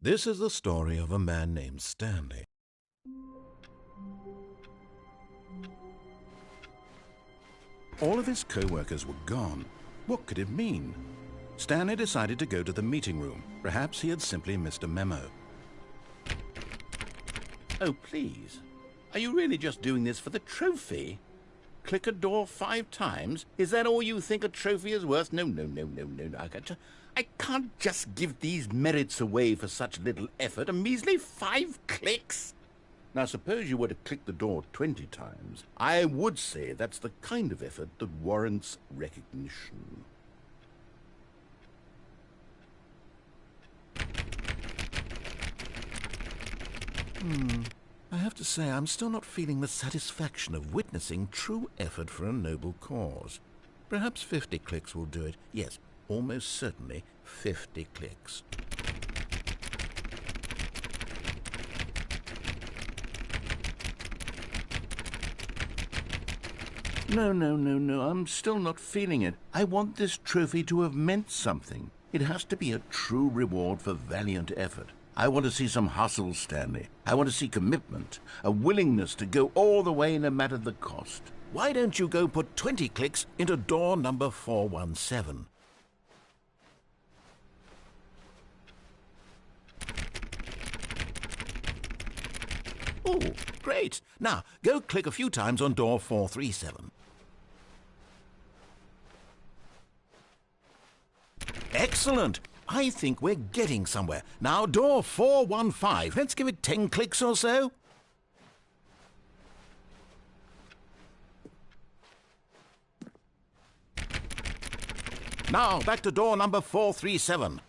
This is the story of a man named Stanley. All of his co-workers were gone. What could it mean? Stanley decided to go to the meeting room. Perhaps he had simply missed a memo. Oh, please. Are you really just doing this for the trophy? Click a door 5 times? Is that all you think a trophy is worth? No. I can't just give these merits away for such little effort. A measly 5 clicks? Now, suppose you were to click the door 20 times. I would say that's the kind of effort that warrants recognition. I have to say, I'm still not feeling the satisfaction of witnessing true effort for a noble cause. Perhaps 50 clicks will do it. Yes, almost certainly 50 clicks. No. I'm still not feeling it. I want this trophy to have meant something. It has to be a true reward for valiant effort. I want to see some hustle, Stanley. I want to see commitment, a willingness to go all the way no matter the cost. Why don't you go put 20 clicks into door number 417? Oh, great. Now, go click a few times on door 437. Excellent. I think we're getting somewhere. Now, door 415. Let's give it 10 clicks or so. Now, back to door number 437.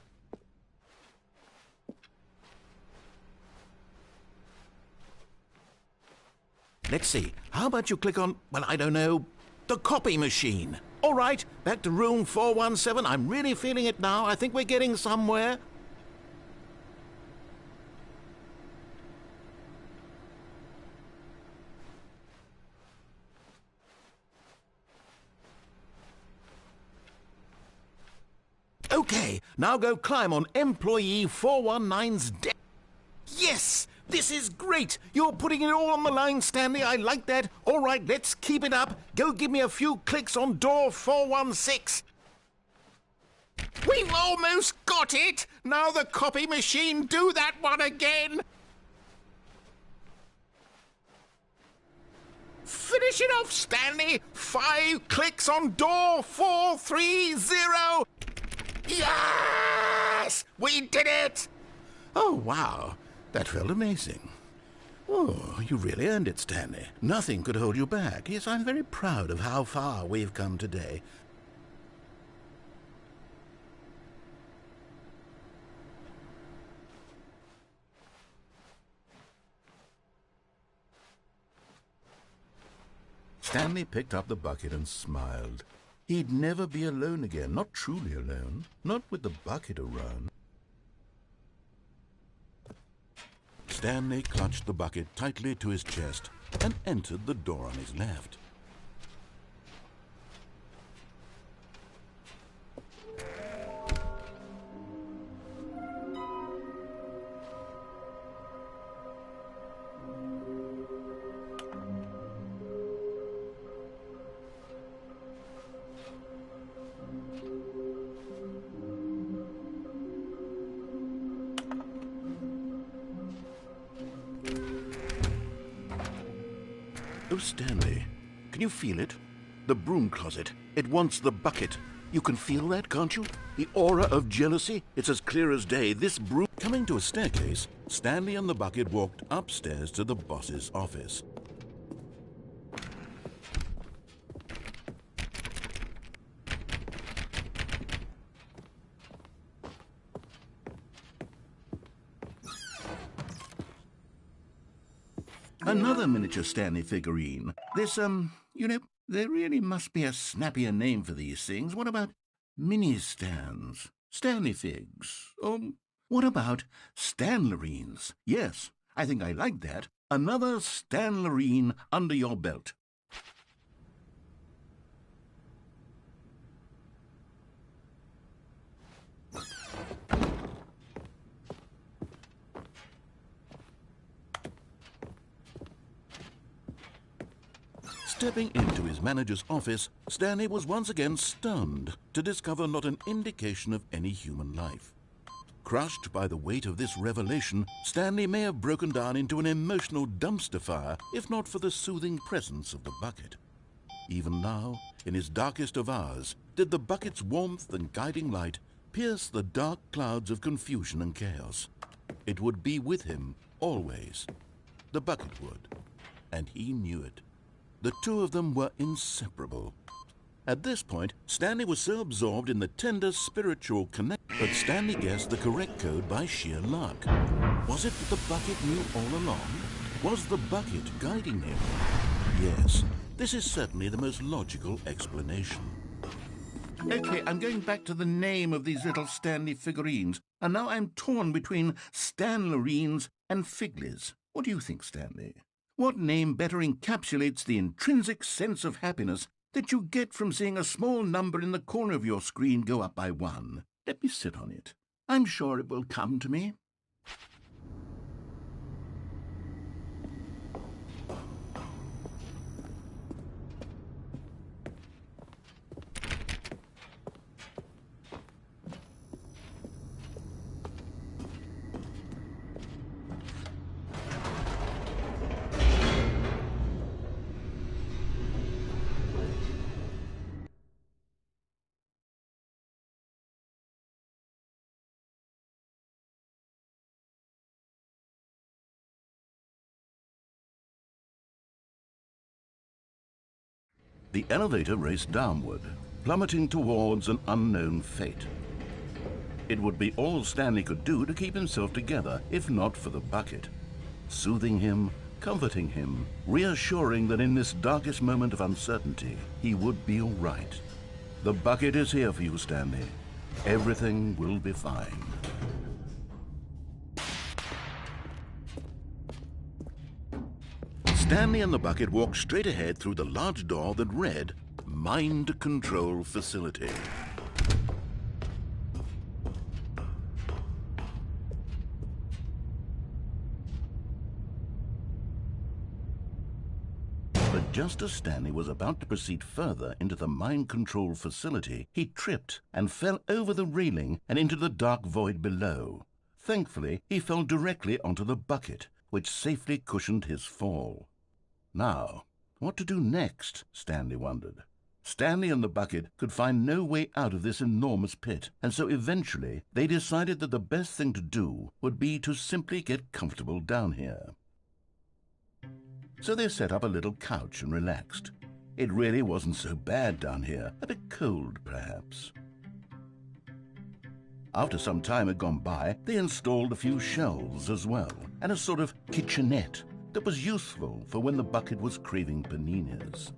Let's see. How about you click on, well, I don't know, the copy machine? All right, back to room 417. I'm really feeling it now. I think we're getting somewhere. Okay, now go climb on employee 419's deck. Yes! This is great! You're putting it all on the line, Stanley. I like that. All right, let's keep it up. Go give me a few clicks on door 416. We've almost got it! Now the copy machine, do that one again! Finish it off, Stanley! 5 clicks on door 430! Yes! We did it! Oh, wow. That felt amazing. Oh, you really earned it, Stanley. Nothing could hold you back. Yes, I'm very proud of how far we've come today. Stanley picked up the bucket and smiled. He'd never be alone again, not truly alone, not with the bucket around. Stanley clutched the bucket tightly to his chest and entered the door on his left. Oh, Stanley, can you feel it? The broom closet. It wants the bucket. You can feel that, can't you? The aura of jealousy? It's as clear as day. This broom... Coming to a staircase, Stanley and the bucket walked upstairs to the boss's office. Another miniature Stanley figurine. This, there really must be a snappier name for these things. What about mini-stands? Stanley figs? What about Stanlerines? Yes, I think I like that. Another Stanlerine under your belt. Stepping into his manager's office, Stanley was once again stunned to discover not an indication of any human life. Crushed by the weight of this revelation, Stanley may have broken down into an emotional dumpster fire if not for the soothing presence of the bucket. Even now, in his darkest of hours, did the bucket's warmth and guiding light pierce the dark clouds of confusion and chaos. It would be with him always. The bucket would, and he knew it. The two of them were inseparable. At this point, Stanley was so absorbed in the tender spiritual connection that Stanley guessed the correct code by sheer luck. Was it that the bucket knew all along? Was the bucket guiding him? Yes, this is certainly the most logical explanation. Okay, I'm going back to the name of these little Stanley figurines, and now I'm torn between Stanlerines and Figlies. What do you think, Stanley? What name better encapsulates the intrinsic sense of happiness that you get from seeing a small number in the corner of your screen go up by 1? Let me sit on it. I'm sure it will come to me. The elevator raced downward, plummeting towards an unknown fate. It would be all Stanley could do to keep himself together, if not for the bucket. Soothing him, comforting him, reassuring that in this darkest moment of uncertainty, he would be all right. The bucket is here for you, Stanley. Everything will be fine. Stanley and the bucket walked straight ahead through the large door that read, Mind Control Facility. But just as Stanley was about to proceed further into the mind control facility, he tripped and fell over the railing and into the dark void below. Thankfully, he fell directly onto the bucket, which safely cushioned his fall. Now, what to do next, Stanley wondered. Stanley and the bucket could find no way out of this enormous pit, and so eventually they decided that the best thing to do would be to simply get comfortable down here. So they set up a little couch and relaxed. It really wasn't so bad down here, a bit cold perhaps. After some time had gone by, they installed a few shelves as well, and a sort of kitchenette that was useful for when the bucket was craving paninis.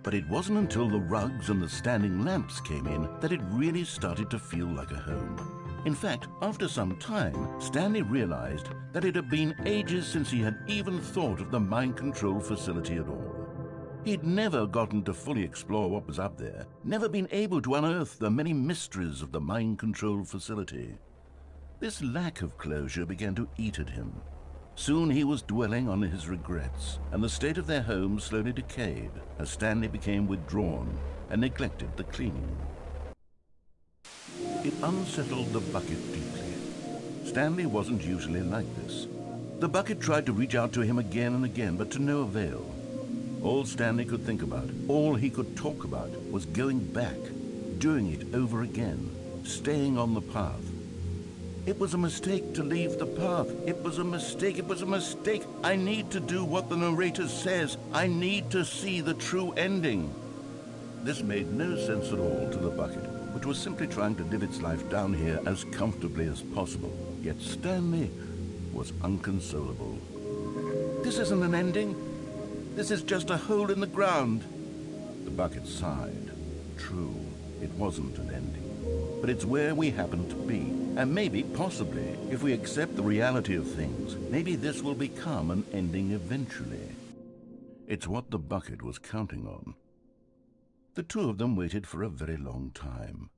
But it wasn't until the rugs and the standing lamps came in that it really started to feel like a home. In fact, after some time, Stanley realized that it had been ages since he had even thought of the mind control facility at all. He'd never gotten to fully explore what was up there, never been able to unearth the many mysteries of the mind control facility. This lack of closure began to eat at him. Soon he was dwelling on his regrets, and the state of their home slowly decayed as Stanley became withdrawn and neglected the cleaning. It unsettled the bucket deeply. Stanley wasn't usually like this. The bucket tried to reach out to him again and again, but to no avail. All Stanley could think about, all he could talk about, was going back, doing it over again, staying on the path. It was a mistake to leave the path. It was a mistake. It was a mistake. I need to do what the narrator says. I need to see the true ending. This made no sense at all to the bucket, which was simply trying to live its life down here as comfortably as possible. Yet Stanley was unconsolable. This isn't an ending. This is just a hole in the ground. The bucket sighed. True, it wasn't an ending. But it's where we happen to be. And maybe, possibly, if we accept the reality of things, maybe this will become an ending eventually. It's what the bucket was counting on. The two of them waited for a very long time.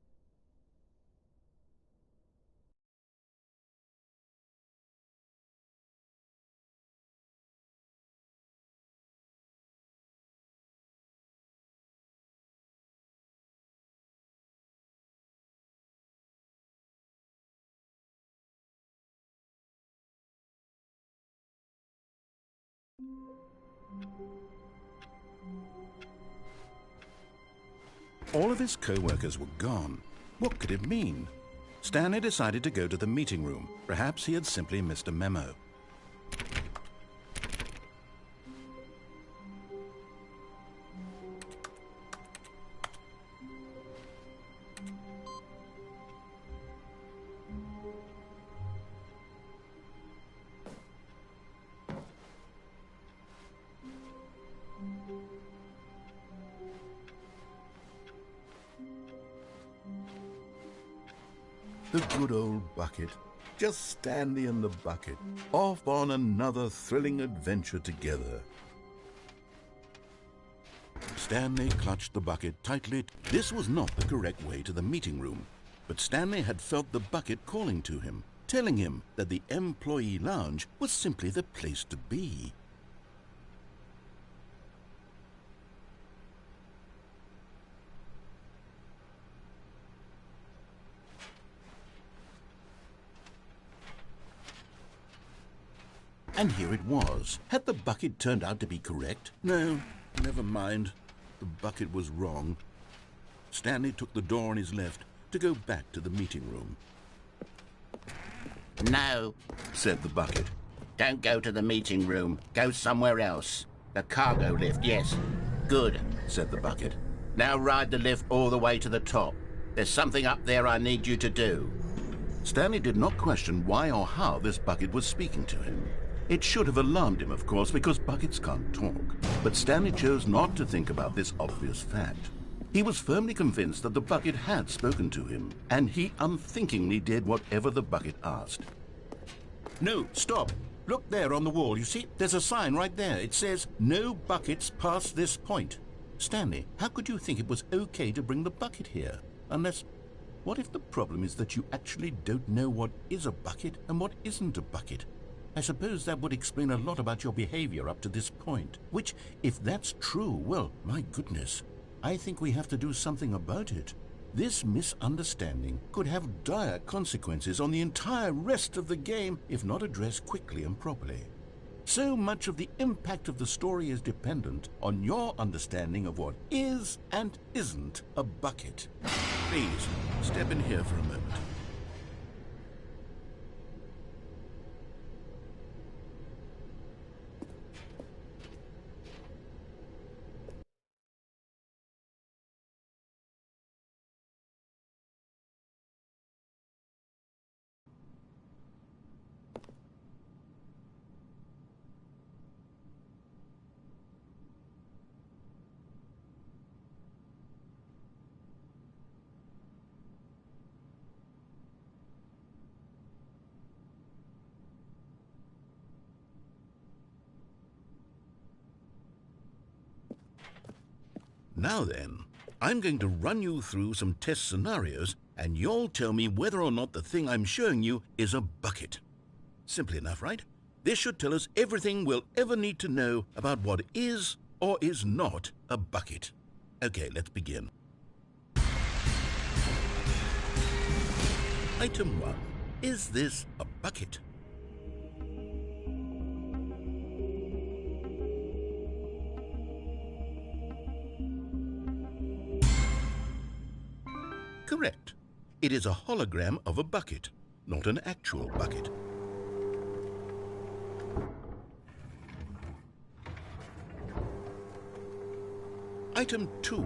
All of his co-workers were gone. What could it mean? Stanley decided to go to the meeting room. Perhaps he had simply missed a memo. The good old bucket. Just Stanley and the bucket, off on another thrilling adventure together. Stanley clutched the bucket tightly. This was not the correct way to the meeting room, but Stanley had felt the bucket calling to him, telling him that the employee lounge was simply the place to be. And here it was. Had the bucket turned out to be correct? No, never mind. The bucket was wrong. Stanley took the door on his left to go back to the meeting room. No, Said the bucket. don't go to the meeting room. Go somewhere else. The cargo lift, yes. Good. Said the bucket. Now ride the lift all the way to the top. There's something up there I need you to do. Stanley did not question why or how this bucket was speaking to him. It should have alarmed him, of course, because buckets can't talk. But Stanley chose not to think about this obvious fact. He was firmly convinced that the bucket had spoken to him, and he unthinkingly did whatever the bucket asked. No, stop. Look there on the wall. You see, there's a sign right there. It says, "No buckets past this point." Stanley, how could you think it was okay to bring the bucket here? Unless, what if the problem is that you actually don't know what is a bucket and what isn't a bucket? I suppose that would explain a lot about your behavior up to this point. Which, if that's true, well, my goodness, I think we have to do something about it. This misunderstanding could have dire consequences on the entire rest of the game if not addressed quickly and properly. So much of the impact of the story is dependent on your understanding of what is and isn't a bucket. Please, step in here for a moment. Now then, I'm going to run you through some test scenarios, and you'll tell me whether or not the thing I'm showing you is a bucket. Simple enough, right? This should tell us everything we'll ever need to know about what is or is not a bucket. Okay, let's begin. Item 1. Is this a bucket? Correct. It is a hologram of a bucket, not an actual bucket. Item 2.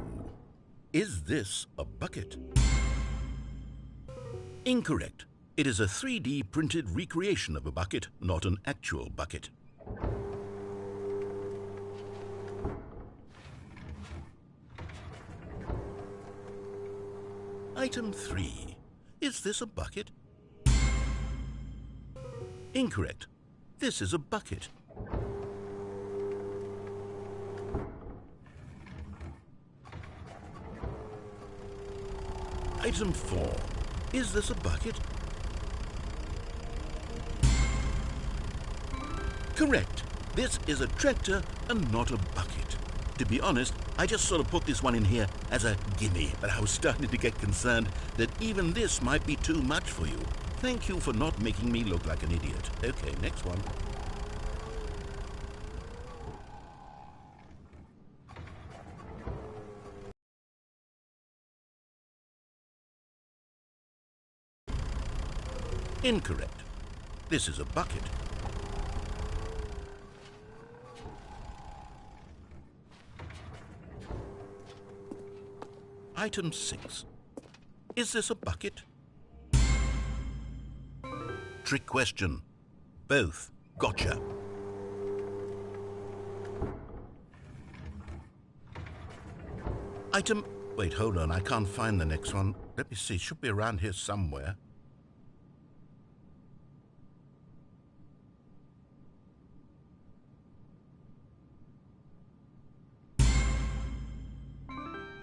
Is this a bucket? Incorrect. It is a 3D printed recreation of a bucket, not an actual bucket. Item 3. Is this a bucket? Incorrect. This is a bucket. Item 4. Is this a bucket? Correct. This is a tractor and not a bucket. To be honest, I just sort of put this one in here as a gimme, but I was starting to get concerned that even this might be too much for you. Thank you for not making me look like an idiot. Okay, next one. Incorrect. This is a bucket. Item 6. Is this a bucket? Trick question. Both. Gotcha. Item... Wait, hold on. I can't find the next one. Let me see. It should be around here somewhere.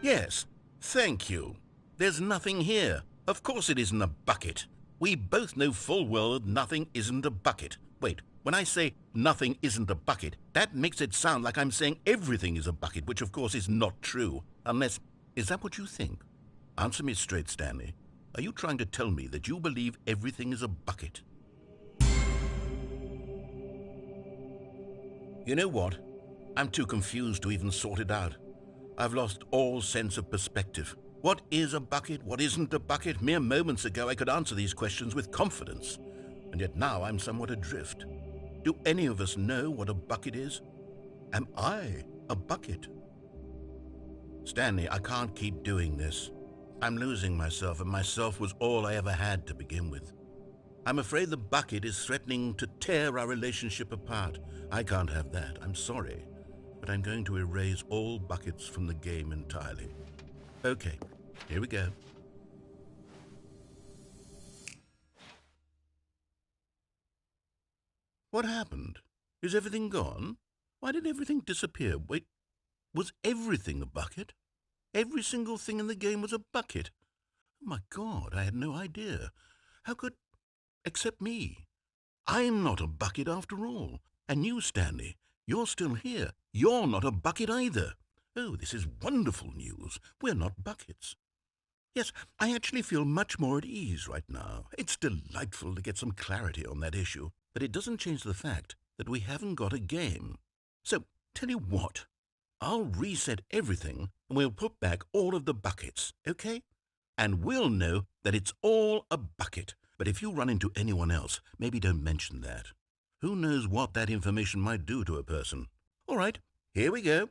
Yes. Thank you. There's nothing here. Of course it isn't a bucket. We both know full well that nothing isn't a bucket. Wait, when I say nothing isn't a bucket, that makes it sound like I'm saying everything is a bucket, which of course is not true. Unless... Is that what you think? Answer me straight, Stanley. Are you trying to tell me that you believe everything is a bucket? You know what? I'm too confused to even sort it out. I've lost all sense of perspective. What is a bucket? What isn't a bucket? Mere moments ago I could answer these questions with confidence. And yet now I'm somewhat adrift. Do any of us know what a bucket is? Am I a bucket? Stanley, I can't keep doing this. I'm losing myself, and myself was all I ever had to begin with. I'm afraid the bucket is threatening to tear our relationship apart. I can't have that. I'm sorry. But I'm going to erase all buckets from the game entirely. Okay, here we go. What happened? Is everything gone? Why did everything disappear? Wait, was everything a bucket? Every single thing in the game was a bucket. Oh my God, I had no idea. How could... Except me. I'm not a bucket after all. And you, Stanley, you're still here. You're not a bucket either. Oh, this is wonderful news. We're not buckets. Yes, I actually feel much more at ease right now. It's delightful to get some clarity on that issue, but it doesn't change the fact that we haven't got a game. So, tell you what, I'll reset everything and we'll put back all of the buckets, okay? And we'll know that it's all a bucket. But if you run into anyone else, maybe don't mention that. Who knows what that information might do to a person? All right, here we go.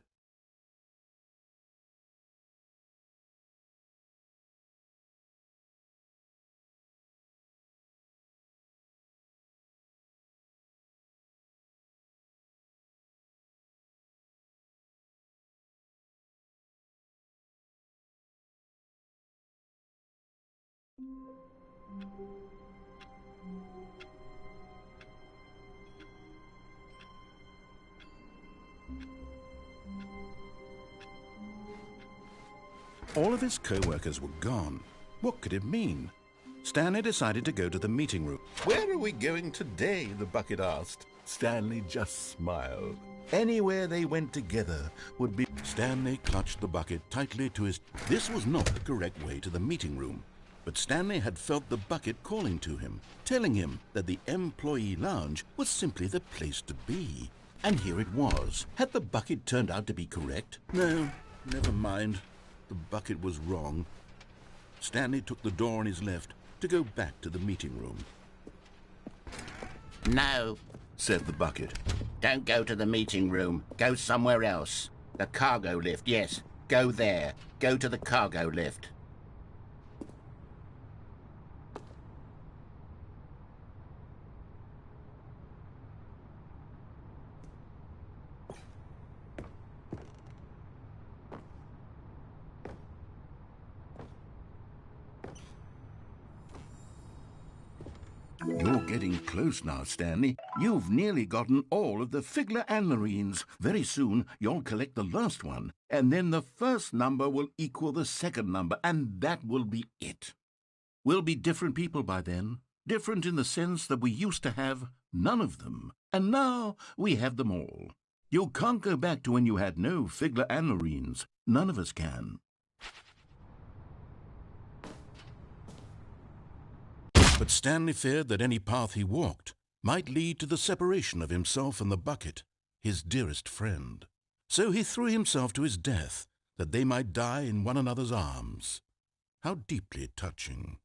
All of his co-workers were gone. What could it mean? Stanley decided to go to the meeting room. Where are we going today? The bucket asked. Stanley just smiled. Anywhere they went together would be... Stanley clutched the bucket tightly to his... This was not the correct way to the meeting room. But Stanley had felt the bucket calling to him, telling him that the employee lounge was simply the place to be. And here it was. Had the bucket turned out to be correct? No, never mind. The bucket was wrong. Stanley took the door on his left to go back to the meeting room. No, Said the bucket. don't go to the meeting room. Go somewhere else. The cargo lift, yes. Go there. Go to the cargo lift. You're getting close now, Stanley. You've nearly gotten all of the Figler anlarines. Very soon, you'll collect the last one, and then the first number will equal the second number, and that will be it. We'll be different people by then. Different in the sense that we used to have none of them, and now we have them all. You can't go back to when you had no Figler anlarines. None of us can. But Stanley feared that any path he walked might lead to the separation of himself and the bucket, his dearest friend. So he threw himself to his death, that they might die in one another's arms. How deeply touching.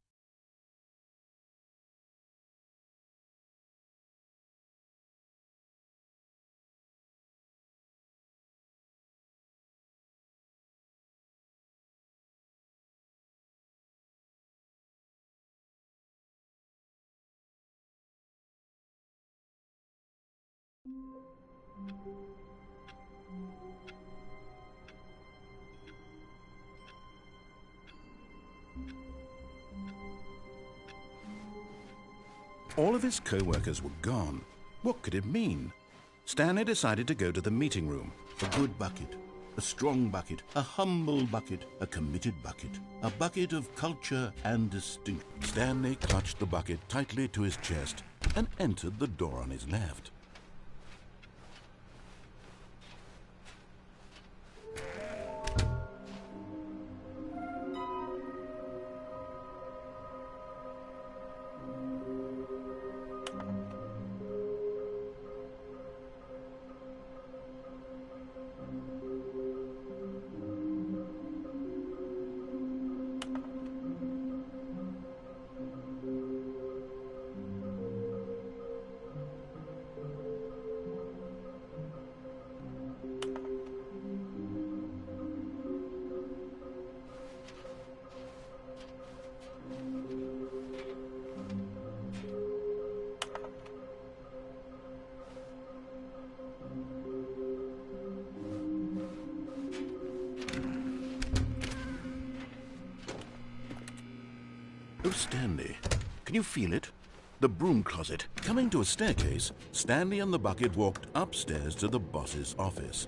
All of his co-workers were gone. What could it mean? Stanley decided to go to the meeting room. A good bucket, a strong bucket, a humble bucket, a committed bucket, a bucket of culture and distinction. Stanley clutched the bucket tightly to his chest and entered the door on his left. Oh, Stanley, can you feel it? The broom closet. Coming to a staircase, Stanley and the bucket walked upstairs to the boss's office.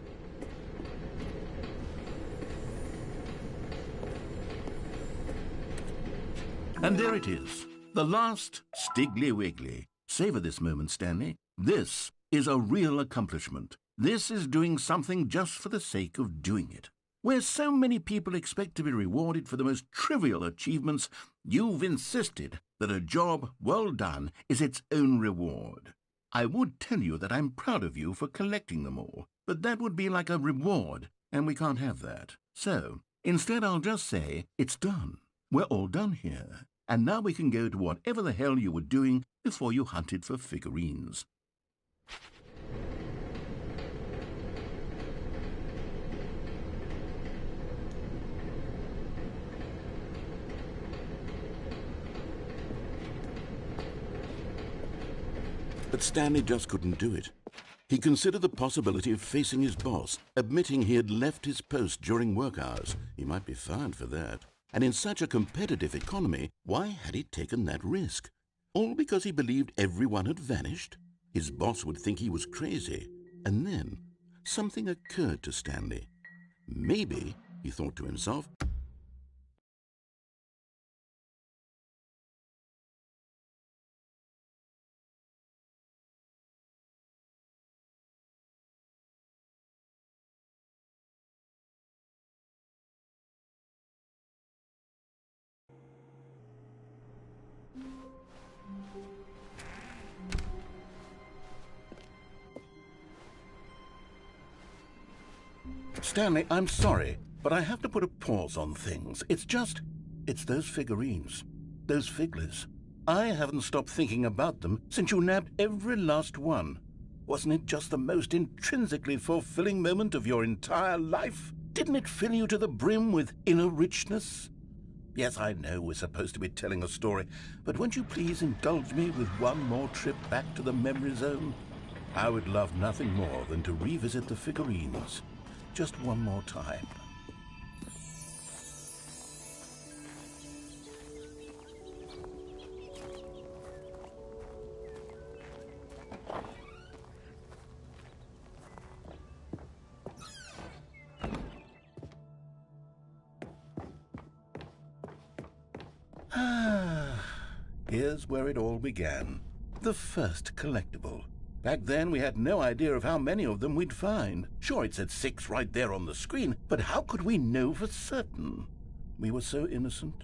And there it is, the last Stiggly Wiggly. Savor this moment, Stanley. This is a real accomplishment. This is doing something just for the sake of doing it. Where so many people expect to be rewarded for the most trivial achievements, you've insisted that a job well done is its own reward. I would tell you that I'm proud of you for collecting them all, but that would be like a reward, and we can't have that. So, instead I'll just say, it's done. We're all done here, and now we can go to whatever the hell you were doing before you hunted for figurines. But Stanley just couldn't do it. He considered the possibility of facing his boss, admitting he had left his post during work hours. He might be fined for that. And in such a competitive economy, why had he taken that risk? All because he believed everyone had vanished? His boss would think he was crazy. And then something occurred to Stanley. Maybe, he thought to himself, Stanley, I'm sorry, but I have to put a pause on things. It's those figurines, those figglers. I haven't stopped thinking about them since you nabbed every last one. Wasn't it just the most intrinsically fulfilling moment of your entire life? Didn't it fill you to the brim with inner richness? Yes, I know we're supposed to be telling a story, but won't you please indulge me with one more trip back to the memory zone? I would love nothing more than to revisit the figurines. Just one more time. Here's where it all began. The first collectible. Back then, we had no idea of how many of them we'd find. Sure, it said 6 right there on the screen, but how could we know for certain? We were so innocent.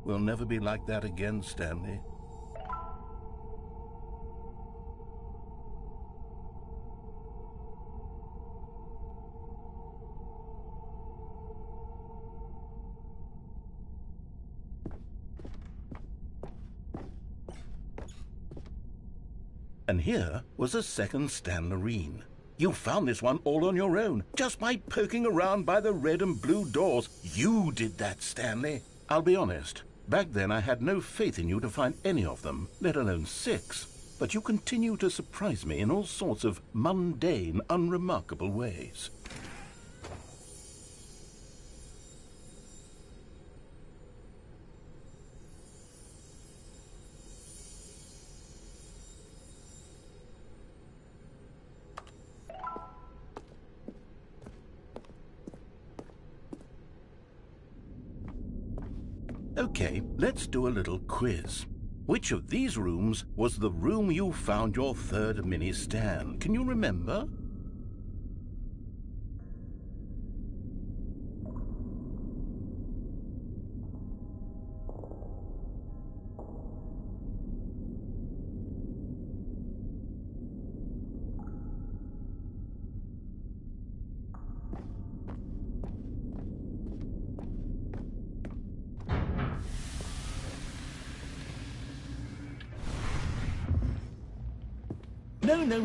We'll never be like that again, Stanley. And here was a second Stanlerine. You found this one all on your own, just by poking around by the red and blue doors. You did that, Stanley. I'll be honest, back then I had no faith in you to find any of them, let alone 6. but you continue to surprise me in all sorts of mundane, unremarkable ways. Okay, let's do a little quiz. Which of these rooms was the room you found your third mini Stan? Can you remember?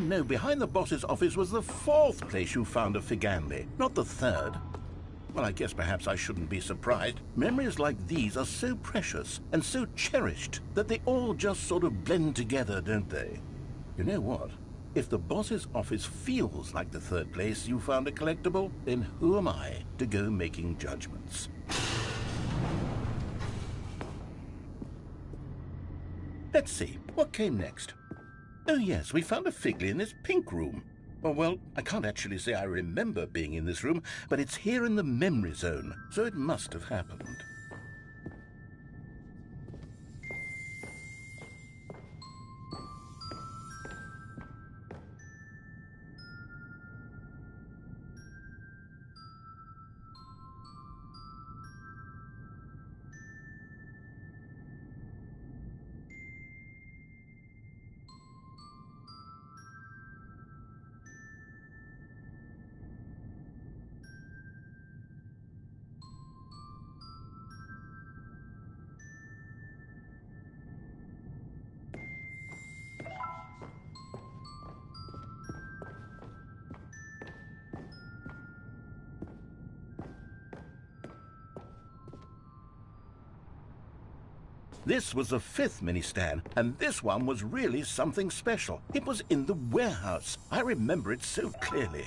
No. Behind the boss's office was the fourth place you found a Figanli, not the third. Well, I guess perhaps I shouldn't be surprised. Memories like these are so precious and so cherished that they all just sort of blend together, don't they? You know what? If the boss's office feels like the third place you found a collectible, then who am I to go making judgments? Let's see, what came next? Oh yes, we found a Figly in this pink room. Oh, well, I can't actually say I remember being in this room, but it's here in the memory zone, so it must have happened. This was the fifth mini-Stan, and this one was really something special. It was in the warehouse. I remember it so clearly.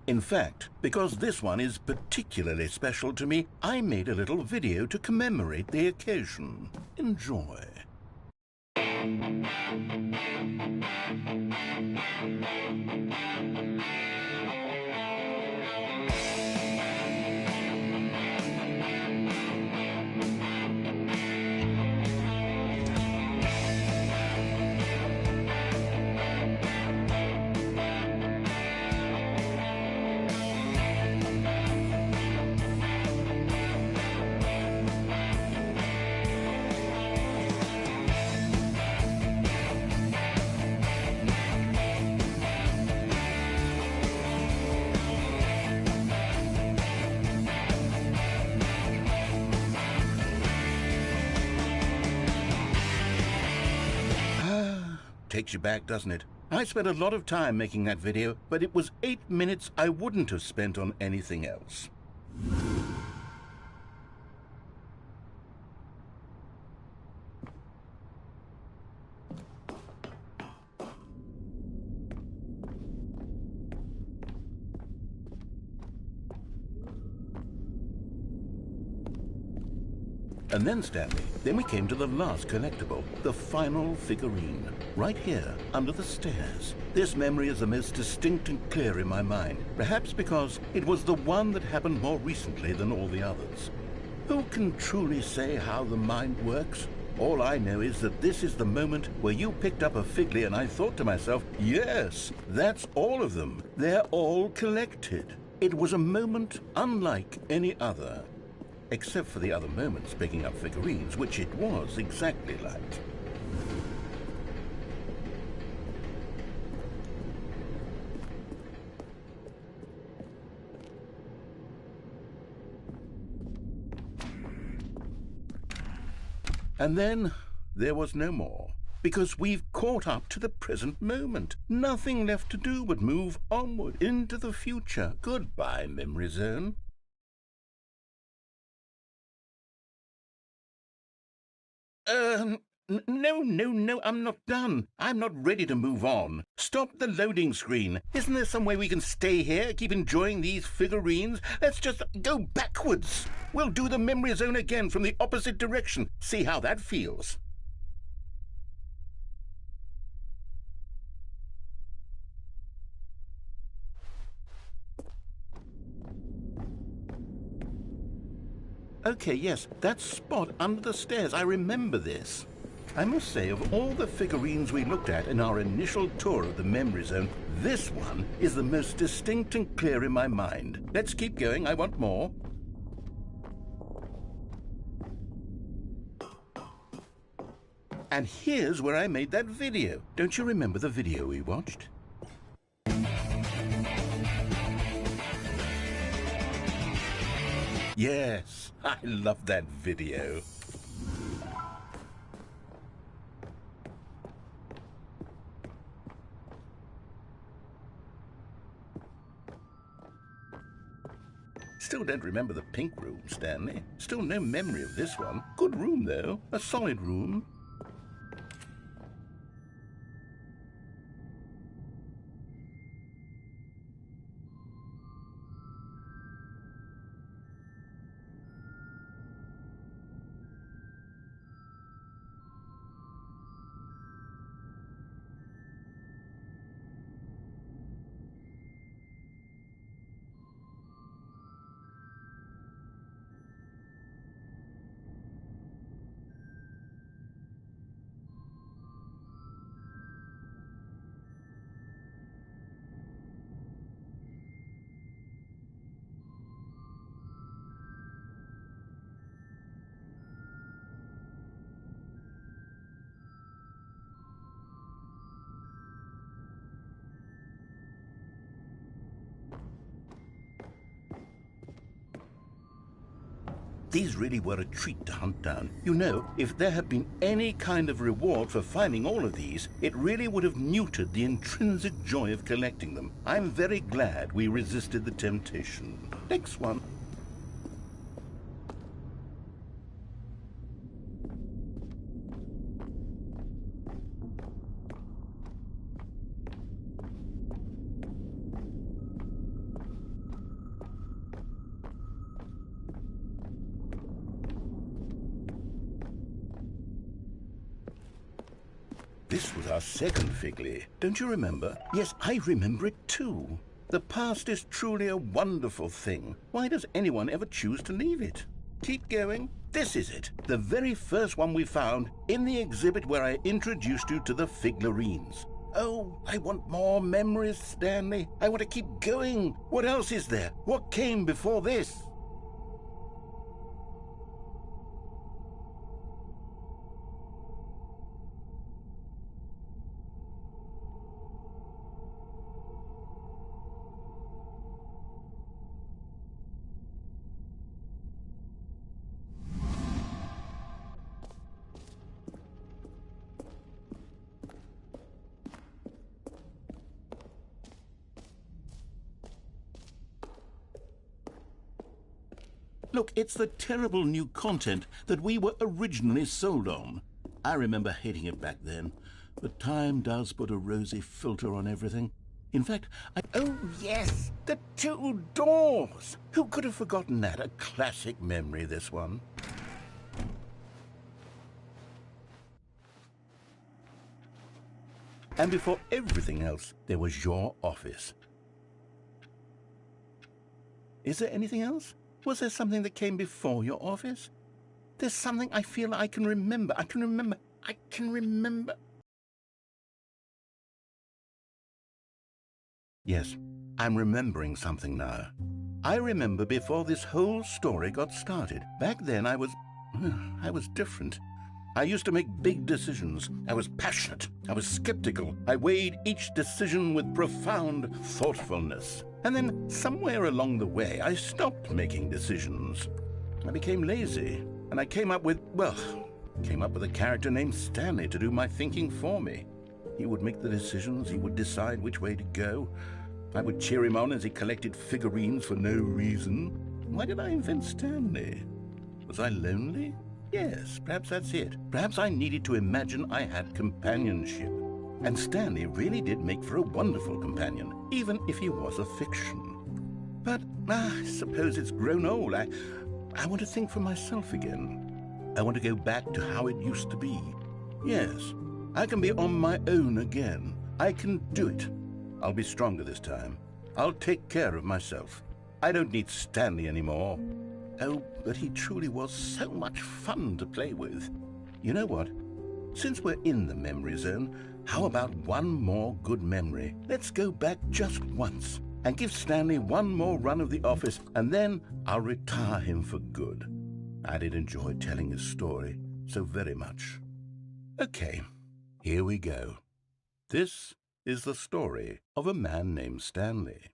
In fact, because this one is particularly special to me, I made a little video to commemorate the occasion. Enjoy. Takes you back, doesn't it? I spent a lot of time making that video, but it was 8 minutes I wouldn't have spent on anything else. And then, Stanley, then we came to the last collectible, the final figurine, right here, under the stairs. This memory is the most distinct and clear in my mind, perhaps because it was the one that happened more recently than all the others. Who can truly say how the mind works? All I know is that this is the moment where you picked up a Figly and I thought to myself, yes, that's all of them. They're all collected. It was a moment unlike any other. Except for the other moments picking up figurines, which it was exactly like. And then there was no more, because we've caught up to the present moment. Nothing left to do but move onward into the future. Goodbye, Memory Zone. No, I'm not done. I'm not ready to move on. Stop the loading screen. Isn't there some way we can stay here, keep enjoying these figurines? Let's just go backwards. We'll do the memory zone again from the opposite direction. See how that feels. Okay, yes, that spot under the stairs. I remember this. I must say, of all the figurines we looked at in our initial tour of the memory zone, this one is the most distinct and clear in my mind. Let's keep going. I want more. And here's where I made that video. Don't you remember the video we watched? Yes, I love that video. Still don't remember the pink room, Stanley. Still no memory of this one. Good room, though. A solid room. These really were a treat to hunt down. You know, if there had been any kind of reward for finding all of these, it really would have neutered the intrinsic joy of collecting them. I'm very glad we resisted the temptation. Next one. This was our second Figley. Don't you remember? Yes, I remember it too. The past is truly a wonderful thing. Why does anyone ever choose to leave it? Keep going. This is it. The very first one we found in the exhibit where I introduced you to the figurines. Oh, I want more memories, Stanley. I want to keep going. What else is there? What came before this? Look, it's the terrible new content that we were originally sold on. I remember hating it back then, but time does put a rosy filter on everything. In fact, Oh, yes, the two doors! Who could have forgotten that? A classic memory, this one. And before everything else, there was your office. Is there anything else? Was there something that came before your office? There's something I feel I can remember. I can remember. Yes, I'm remembering something now. I remember before this whole story got started. Back then I was different. I used to make big decisions. I was passionate. I was skeptical. I weighed each decision with profound thoughtfulness. And then somewhere along the way, I stopped making decisions. I became lazy, and I came up with a character named Stanley to do my thinking for me. He would make the decisions. He would decide which way to go. I would cheer him on as he collected figurines for no reason. Why did I invent Stanley? Was I lonely? Yes, perhaps that's it. Perhaps I needed to imagine I had companionship. And Stanley really did make for a wonderful companion, even if he was a fiction. But I suppose it's grown old. I want to think for myself again. I want to go back to how it used to be. Yes, I can be on my own again. I can do it. I'll be stronger this time. I'll take care of myself. I don't need Stanley anymore. Oh, but he truly was so much fun to play with. You know what? Since we're in the memory zone, how about one more good memory? Let's go back just once and give Stanley one more run of the office, and then I'll retire him for good. I did enjoy telling his story so very much. Okay, here we go. This is the story of a man named Stanley.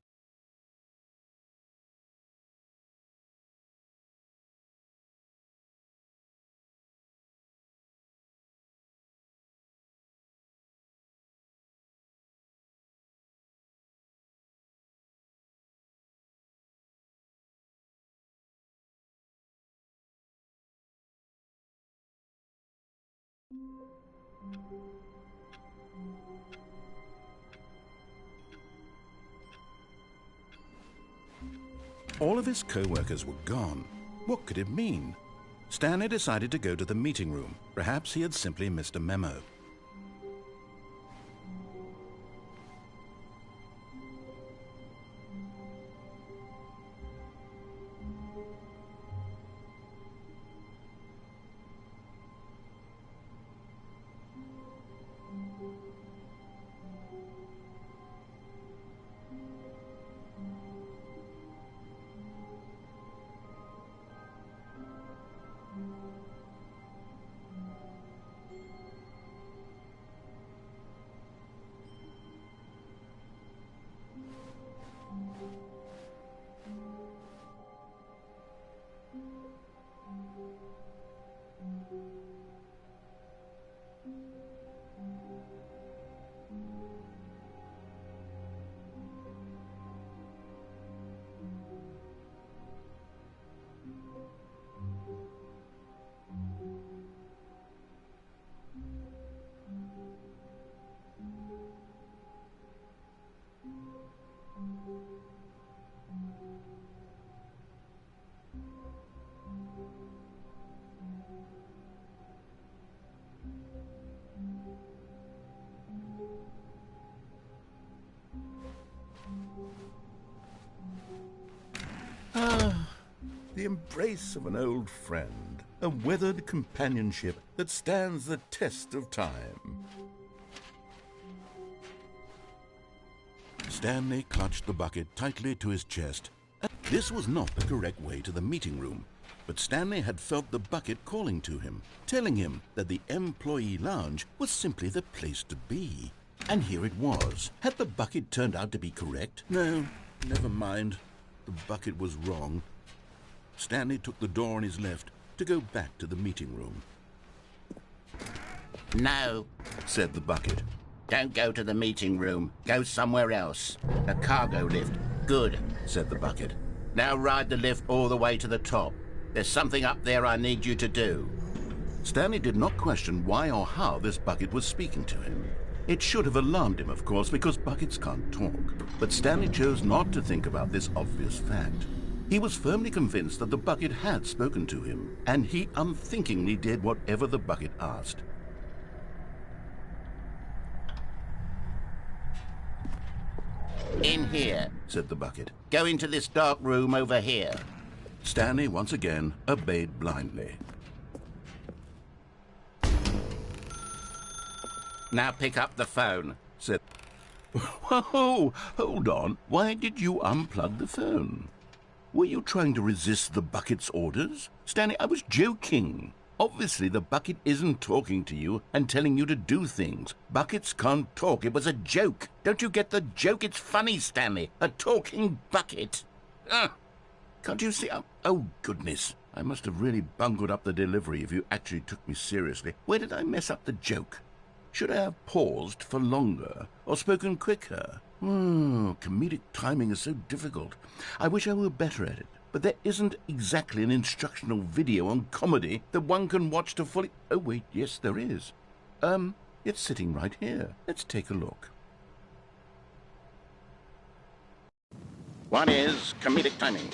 All of his co-workers were gone. What could it mean? Stanley decided to go to the meeting room. Perhaps he had simply missed a memo. The embrace of an old friend, a weathered companionship that stands the test of time. Stanley clutched the bucket tightly to his chest. This was not the correct way to the meeting room, but Stanley had felt the bucket calling to him, telling him that the employee lounge was simply the place to be. And here it was. Had the bucket turned out to be correct? No, never mind. The bucket was wrong. Stanley took the door on his left to go back to the meeting room. No, Said the bucket. don't go to the meeting room. Go somewhere else. A cargo lift. Good, Said the bucket. now ride the lift all the way to the top. There's something up there I need you to do. Stanley did not question why or how this bucket was speaking to him. It should have alarmed him, of course, because buckets can't talk. But Stanley chose not to think about this obvious fact. He was firmly convinced that the bucket had spoken to him, and he unthinkingly did whatever the bucket asked. In here. Said the bucket. Go into this dark room over here. Stanley once again obeyed blindly. Now pick up the phone. Said, "Whoa, hold on. Why did you unplug the phone? Were you trying to resist the bucket's orders? Stanley, I was joking. Obviously, the bucket isn't talking to you and telling you to do things. Buckets can't talk. It was a joke. Don't you get the joke? It's funny, Stanley. A talking bucket. Can't you see? Oh, goodness. I must have really bungled up the delivery if you actually took me seriously. Where did I mess up the joke? Should I have paused for longer or spoken quicker? Comedic timing is so difficult. I wish I were better at it. but there isn't exactly an instructional video on comedy that one can watch to fully... Oh, wait, yes, there is. It's sitting right here. Let's take a look. What is comedic timing?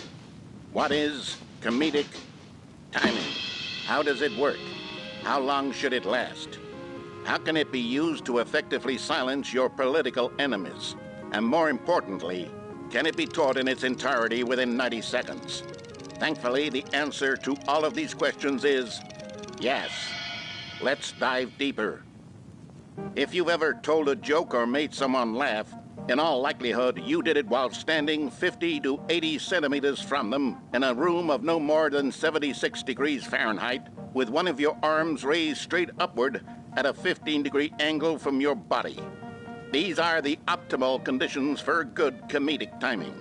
What is comedic timing? How does it work? How long should it last? How can it be used to effectively silence your political enemies? And more importantly, can it be taught in its entirety within 90 seconds? Thankfully, the answer to all of these questions is yes. Let's dive deeper. If you've ever told a joke or made someone laugh, in all likelihood, you did it while standing 50 to 80 centimeters from them in a room of no more than 76 degrees Fahrenheit, with one of your arms raised straight upward at a 15-degree angle from your body. These are the optimal conditions for good comedic timing.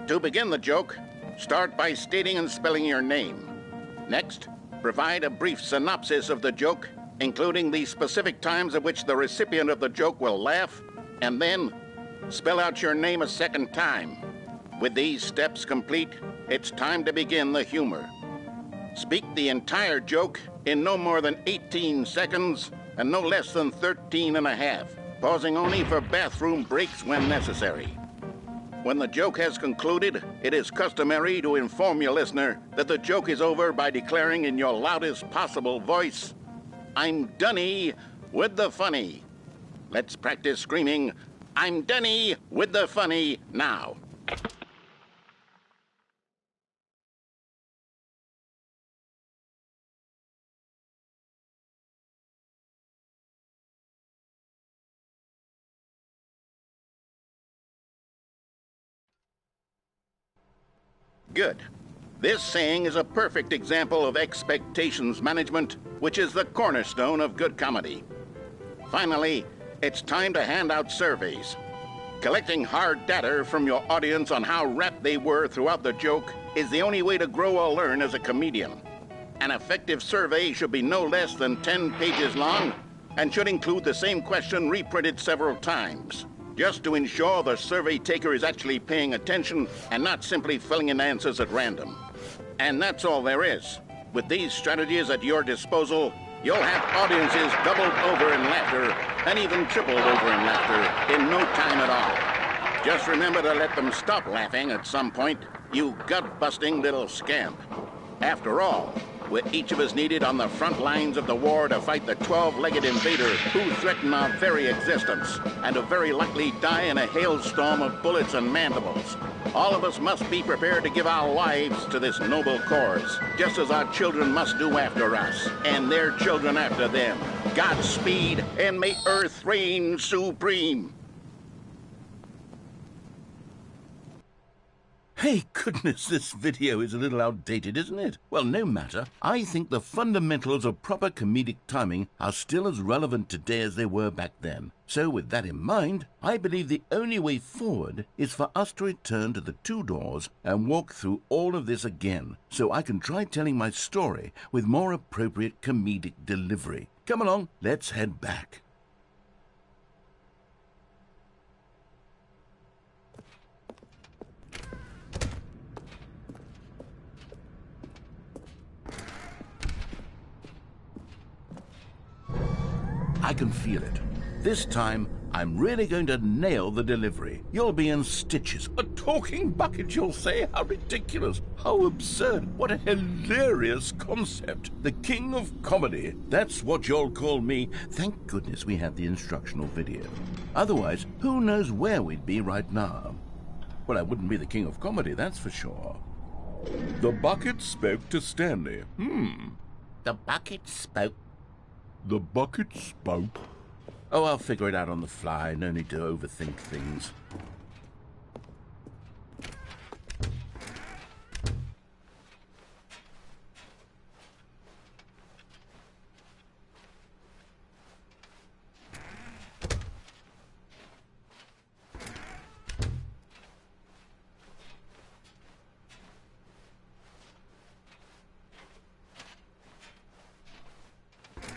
To begin the joke, start by stating and spelling your name. Next, provide a brief synopsis of the joke, including the specific times at which the recipient of the joke will laugh, and then spell out your name a second time. With these steps complete, it's time to begin the humor. Speak the entire joke in no more than 18 seconds and no less than 13 and a half, pausing only for bathroom breaks when necessary. When the joke has concluded, it is customary to inform your listener that the joke is over by declaring in your loudest possible voice, "I'm Dunny with the funny." Let's practice screaming, "I'm Dunny with the funny" now. Good. This saying is a perfect example of expectations management, which is the cornerstone of good comedy. Finally, it's time to hand out surveys. Collecting hard data from your audience on how rapt they were throughout the joke is the only way to grow or learn as a comedian. An effective survey should be no less than 10 pages long and should include the same question reprinted several times, just to ensure the survey taker is actually paying attention and not simply filling in answers at random. And that's all there is. With these strategies at your disposal, you'll have audiences doubled over in laughter and even tripled over in laughter in no time at all. Just remember to let them stop laughing at some point, you gut-busting little scamp. After all, we're each of us needed on the front lines of the war to fight the 12-legged invader who threaten our very existence and to very likely die in a hailstorm of bullets and mandibles. All of us must be prepared to give our lives to this noble cause, just as our children must do after us, and their children after them. Godspeed, and may Earth reign supreme. Hey, goodness, this video is a little outdated, isn't it? Well, no matter. I think the fundamentals of proper comedic timing are still as relevant today as they were back then. So with that in mind, I believe the only way forward is for us to return to the two doors and walk through all of this again, so I can try telling my story with more appropriate comedic delivery. Come along, let's head back. I can feel it. This time, I'm really going to nail the delivery. You'll be in stitches. A talking bucket, you'll say? How ridiculous. How absurd. What a hilarious concept. The king of comedy. That's what you'll call me. Thank goodness we had the instructional video. Otherwise, who knows where we'd be right now. Well, I wouldn't be the king of comedy, that's for sure. The bucket spoke to Stanley. The bucket spoke. The bucket spoke. Oh, I'll figure it out on the fly. No need to overthink things.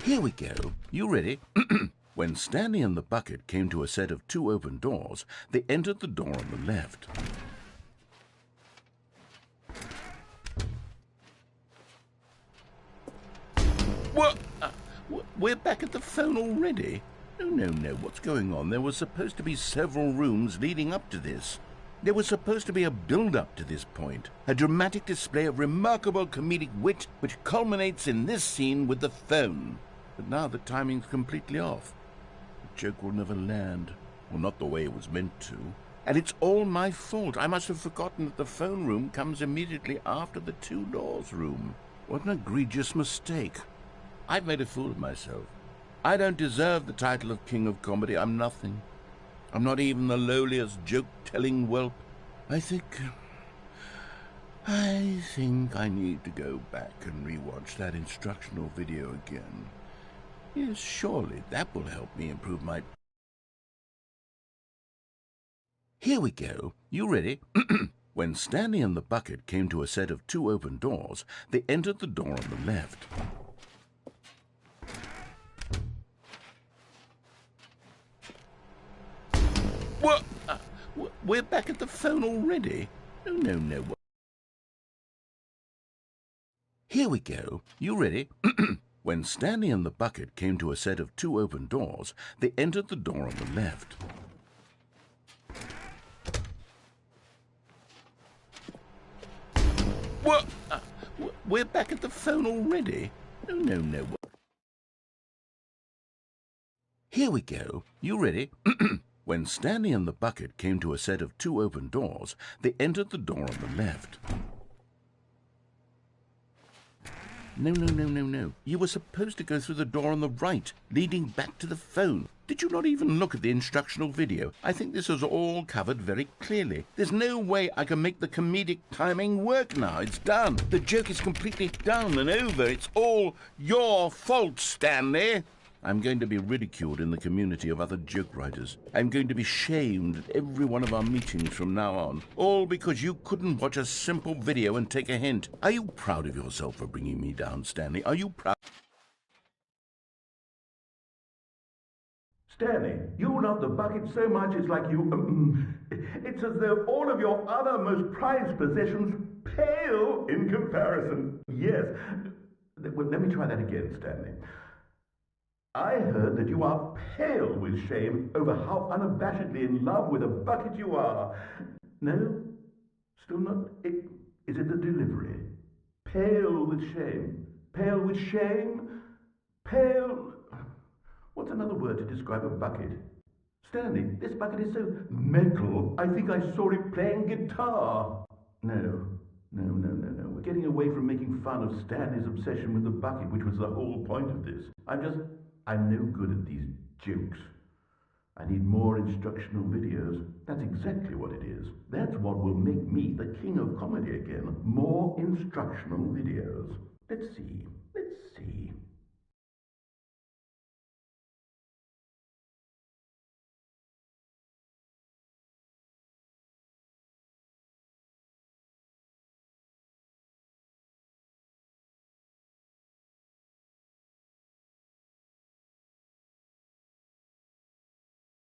Here we go. You ready? When Stanley and the bucket came to a set of two open doors, they entered the door on the left. What? We're back at the phone already? No. What's going on? There were supposed to be several rooms leading up to this. There was supposed to be a build-up to this point, a dramatic display of remarkable comedic wit which culminates in this scene with the phone. But now the timing's completely off. The joke will never land, or not the way it was meant to. And it's all my fault. I must have forgotten that the phone room comes immediately after the two doors room. What an egregious mistake. I've made a fool of myself. I don't deserve the title of King of Comedy. I'm nothing. I'm not even the lowliest joke-telling whelp. I think I need to go back and rewatch that instructional video again. Yes, surely that will help me improve my... Here we go. You ready? When Stanley and the bucket came to a set of two open doors, they entered the door on the left. What? We're back at the phone already? No. Here we go. You ready? When Stanley and the bucket came to a set of two open doors, they entered the door on the left. What? We're back at the phone already? No. Here we go. You ready? When Stanley and the bucket came to a set of two open doors, they entered the door on the left. No. You were supposed to go through the door on the right, leading back to the phone. Did you not even look at the instructional video? I think this is all covered very clearly. There's no way I can make the comedic timing work now. It's done. The joke is completely done and over. It's all your fault, Stanley. I'm going to be ridiculed in the community of other joke writers. I'm going to be shamed at every one of our meetings from now on, all because you couldn't watch a simple video and take a hint. Are you proud of yourself for bringing me down, Stanley? Are you proud? Stanley, you love the bucket so much it's like you... it's as though all of your other most prized possessions pale in comparison. Yes. Well, let me try that again, Stanley. I heard that you are pale with shame over how unabashedly in love with a bucket you are. No? Still not? Is it the delivery? Pale with shame. Pale with shame? Pale... What's another word to describe a bucket? Stanley, this bucket is so metal, I think I saw it playing guitar. No. We're getting away from making fun of Stanley's obsession with the bucket, which was the whole point of this. I'm no good at these jokes. I need more instructional videos. That's exactly what it is. That's what will make me the king of comedy again. More instructional videos. Let's see.